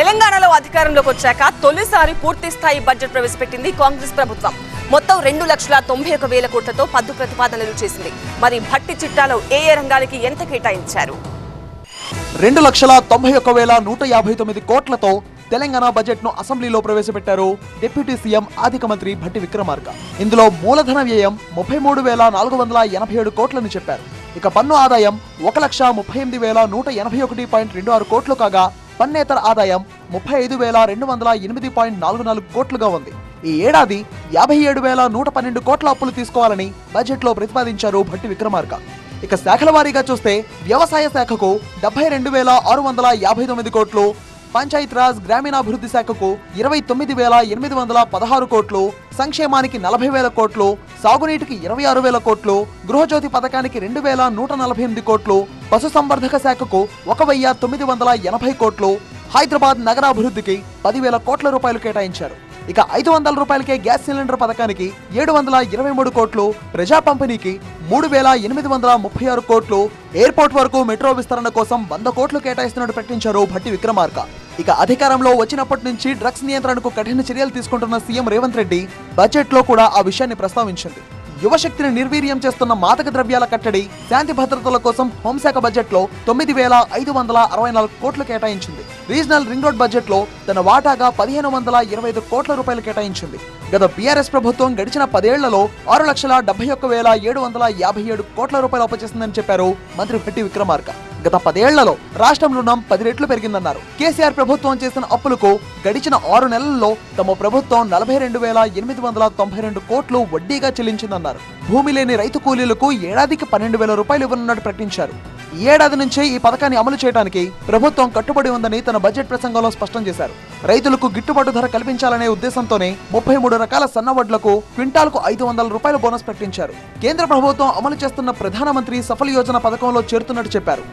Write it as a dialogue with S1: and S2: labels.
S1: తెలంగాణలో అధికారంలోకి వచ్చాక తొలిసారి పూర్తి స్థాయి బడ్జెట్ ప్రవేశపెట్టింది కాంగ్రెస్ ప్రభుత్వం. మొత్తం 2,91,000 కోట్లతో పద్దు ప్రతిపాదనలు చేసింది. మరి భట్టి చిట్టాలో ఏ రంగాలకి ఎంత కేటాయించారు?
S2: 2,91,159 కోట్లతో తెలంగాణ బడ్జెట్ ను అసెంబ్లీలో ప్రవేశపెట్టారు డిప్యూటీ సీఎం ఆర్థిక మంత్రి భట్టి విక్రమార్క. ఇందులో మూలధన వ్యయం 33,487 కోట్లని చెప్పారు. ఇక పన్ను ఆదాయం 1,38,181.26 కోట్లు కాగా పన్నేతర ఆదాయం 35,208.44 కోట్లుగా ఉంది. ఈ ఏడాది 57,112 కోట్ల అప్పులు తీసుకోవాలని బడ్జెట్ లో ప్రతిపాదించారు భట్టి విక్రమార్క. ఇక శాఖల వారీగా చూస్తే వ్యవసాయ శాఖకు 72,659 కోట్లు, పంచాయతీరాజ్ గ్రామీణాభివృద్ధి శాఖకు 29,816 కోట్లు, సంక్షేమానికి 40,000 కోట్లు, సాగునీటికి 26,000 కోట్లు, గృహజ్యోతి పథకానికి 2,148 కోట్లు, పశుసంవర్ధక శాఖకు 1,980 కోట్లు, హైదరాబాద్ నగరాభివృద్ధికి 10,000 కోట్ల రూపాయలు కేటాయించారు. ఇక 500 రూపాయలకే గ్యాస్ సిలిండర్ పథకానికి 723 కోట్లు, ప్రజా పంపిణీకి 3,836 కోట్లు, ఎయిర్పోర్ట్ వరకు మెట్రో విస్తరణ కోసం 100 కోట్లు కేటాయిస్తున్నట్టు ప్రకటించారు భట్టి విక్రమార్క. ఇక అధికారంలో వచ్చినప్పటి నుంచి డ్రగ్స్ నియంత్రణకు కఠిన చర్యలు తీసుకుంటున్న సీఎం రేవంత్ రెడ్డి బడ్జెట్ లో కూడా ఆ విషయాన్ని ప్రస్తావించింది. యువశక్తిని నిర్వీర్యం చేస్తున్న మాదక ద్రవ్యాల కట్టడి, శాంతి భద్రతల కోసం హోంశాఖ బడ్జెట్ లో 9,564 కోట్లు కేటాయించింది. రీజనల్ రింగ్ రోడ్ బడ్జెట్ లో తన వాటాగా 1,525 కోట్ల రూపాయలు కేటాయించింది. గత బీఆర్ఎస్ ప్రభుత్వం గడిచిన 10 ఏళ్లలో 6,71,757 కోట్ల రూపాయలు అప్పు చేసిందని చెప్పారు మంత్రి భట్టి విక్రమార్క. గత 10 ఏళ్లలో రాష్ట్రం రుణం 10 రెట్లు పెరిగిందన్నారు. కేసీఆర్ ప్రభుత్వం చేసిన అప్పులకు గడిచిన 6 నెలల్లో తమ ప్రభుత్వం 42,892 కోట్లు వడ్డీగా చెల్లించిందన్నారు. భూమి లేని రైతు కూలీలకు ఏడాదికి 12,000 రూపాయలు ఇవ్వనున్నట్టు ప్రకటించారు. ఈ ఏడాది నుంచే ఈ పథకాన్ని అమలు చేయడానికి ప్రభుత్వం కట్టుబడి ఉందని తన బడ్జెట్ ప్రసంగంలో స్పష్టం చేశారు. రైతులకు గిట్టుబాటు ధర కల్పించాలనే ఉద్దేశంతోనే 33 రకాల సన్నవడ్లకు క్వింటాల్కు 500 రూపాయల బోనస్ ప్రకటించారు. కేంద్ర ప్రభుత్వం అమలు చేస్తున్న ప్రధానమంత్రి సఫల్ యోజన పథకంలో చేరుతున్నట్టు చెప్పారు.